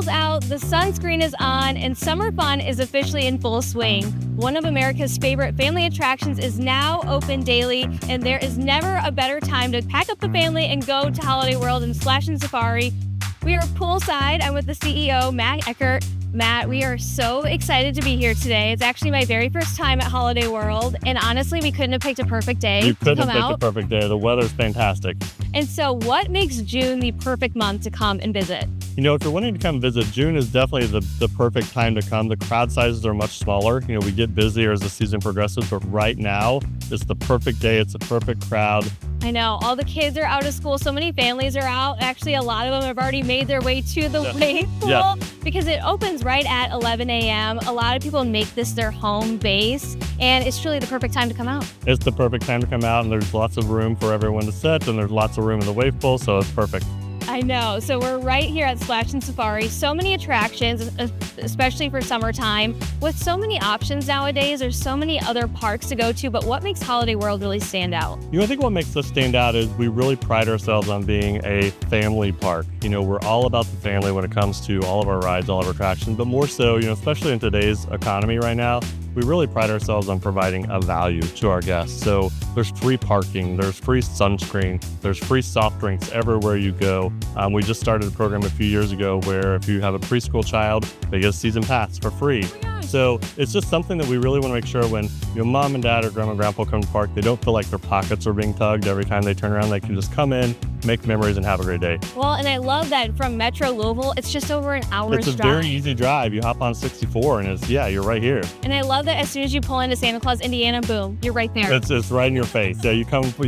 pool's out, the sunscreen is on, and summer fun is officially in full swing. One of America's favorite family attractions is now open daily, and there is never a better time to pack up the family and go to Holiday World and Splash and Safari. We are poolside. I'm with the CEO, Matt Eckert. Matt, we are so excited to be here today. It's actually my very first time at Holiday World, and honestly, we couldn't have picked a perfect day to come out. You couldn't have picked a perfect day. The weather's fantastic. And so what makes June the perfect month to come and visit? You know, if you're wanting to come visit, June is definitely the perfect time to come. The crowd sizes are much smaller. You know, we get busier as the season progresses, but right now, it's the perfect day. It's a perfect crowd. I know, all the kids are out of school. So many families are out. Actually, a lot of them have already made their way to the wave pool because it opens right at 11 a.m. A lot of people make this their home base, and it's truly the perfect time to come out. It's the perfect time to come out, and there's lots of room for everyone to sit, and there's lots of room in the wave pool, so it's perfect. I know. So we're right here at Splash and Safari. So many attractions, especially for summertime. With so many options nowadays, there's so many other parks to go to, but what makes Holiday World really stand out? You know, I think what makes us stand out is we really pride ourselves on being a family park. You know, we're all about the family when it comes to all of our rides, all of our attractions, but more so, you know, especially in today's economy right now, we really pride ourselves on providing a value to our guests. So there's free parking, there's free sunscreen, there's free soft drinks everywhere you go. We just started a program a few years ago where if you have a preschool child, they get a season pass for free. So it's just something that we really want to make sure when your mom and dad or grandma and grandpa come to the park, they don't feel like their pockets are being tugged every time they turn around. They can just come in, make memories, and have a great day. Well, and I love that from Metro Louisville, it's just over an hour's drive. It's a very easy drive. You hop on 64 and it's, you're right here. And I love that as soon as you pull into Santa Claus, Indiana, boom, you're right there. It's right in your face. Yeah, you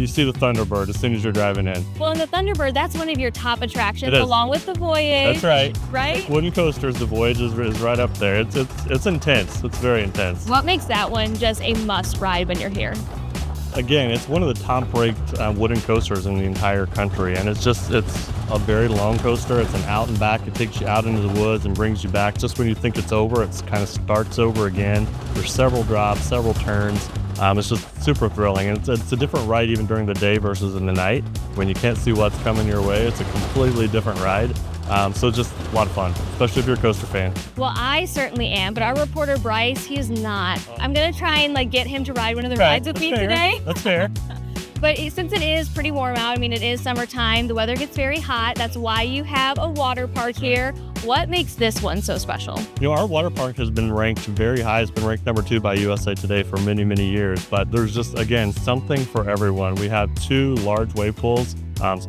see the Thunderbird as soon as you're driving in. Well, and the Thunderbird, that's one of your top attractions along with the Voyage. That's right. Right? Wooden coasters, the Voyage is right up there. It's intense. It's very intense. What makes that one just a must ride when you're here? Again, it's one of the top-ranked wooden coasters in the entire country, and it's a very long coaster. It's an out and back. It takes you out into the woods and brings you back. Just when you think it's over, it kind of starts over again. There's several drops, several turns. It's just super thrilling, and it's a different ride even during the day versus in the night. When you can't see what's coming your way, it's a completely different ride. So just a lot of fun, especially if you're a coaster fan. Well, I certainly am, but our reporter Bryce, he is not. I'm gonna try and get him to ride one of the rides with me today. That's fair. But since it is pretty warm out, I mean, it is summertime, the weather gets very hot. That's why you have a water park here. What makes this one so special? You know, our water park has been ranked very high. It's been ranked number 2 by USA Today for many, many years. But there's just, again, something for everyone. We have 2 large wave pools.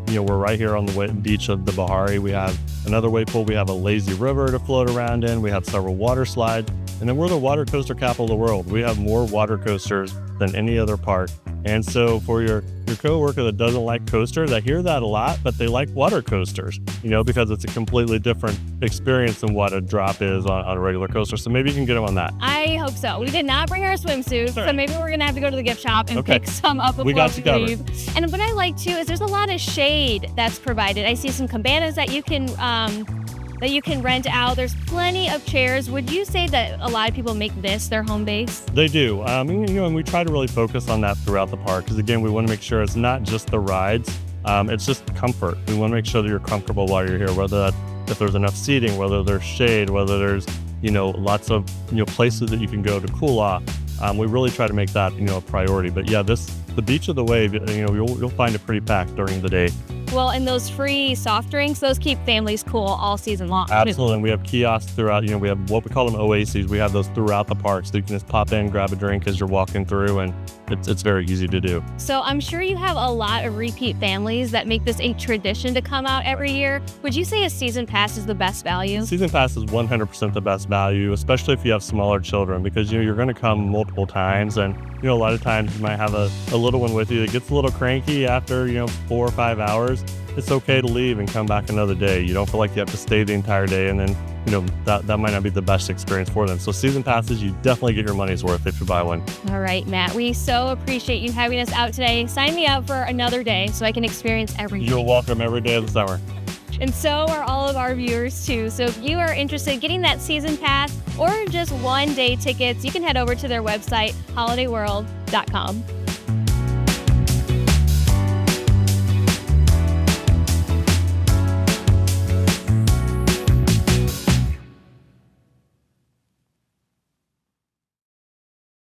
You know, we're right here on the beach of the Bahari. We have another wave pool. We have a lazy river to float around in. We have several water slides. And then we're the water coaster capital of the world. We have more water coasters than any other park. And so for your coworker that doesn't like coasters, I hear that a lot, but they like water coasters, you know, because it's a completely different experience than what a drop is on a regular coaster. So maybe you can get them on that. I hope so. We did not bring our swimsuits, so maybe we're going to have to go to the gift shop and pick some up before we leave. And what I like too is there's a lot of shade that's provided. I see some cabanas that you can rent out. There's plenty of chairs. Would you say that a lot of people make this their home base? They do. You know, and we try to really focus on that throughout the park because, again, we want to make sure it's not just the rides. It's just comfort. We want to make sure that you're comfortable while you're here, whether if there's enough seating, whether there's shade, whether there's, you know, lots of, you know, places that you can go to cool off. We really try to make that, you know, a priority. But yeah, the beach of the wave, you know, you'll find it pretty packed during the day. Well, and those free soft drinks, those keep families cool all season long. Absolutely. And we have kiosks throughout, you know, we have what we call them oases. We have those throughout the park. So you can just pop in, grab a drink as you're walking through, and it's very easy to do. So I'm sure you have a lot of repeat families that make this a tradition to come out every year. Would you say a season pass is the best value? Season pass is 100% the best value, especially if you have smaller children, because, you know, you're going to come multiple times, and, you know, a lot of times you might have a little one with you that gets a little cranky after, you know, 4 or 5 hours. It's okay to leave and come back another day. You don't feel like you have to stay the entire day, and then, you know, that might not be the best experience for them. So season passes, you definitely get your money's worth if you buy one. All right, Matt, we so appreciate you having us out today. Sign me up for another day so I can experience everything. You're welcome every day of the summer. And so are all of our viewers too. So if you are interested in getting that season pass or just one-day tickets, you can head over to their website, holidayworld.com.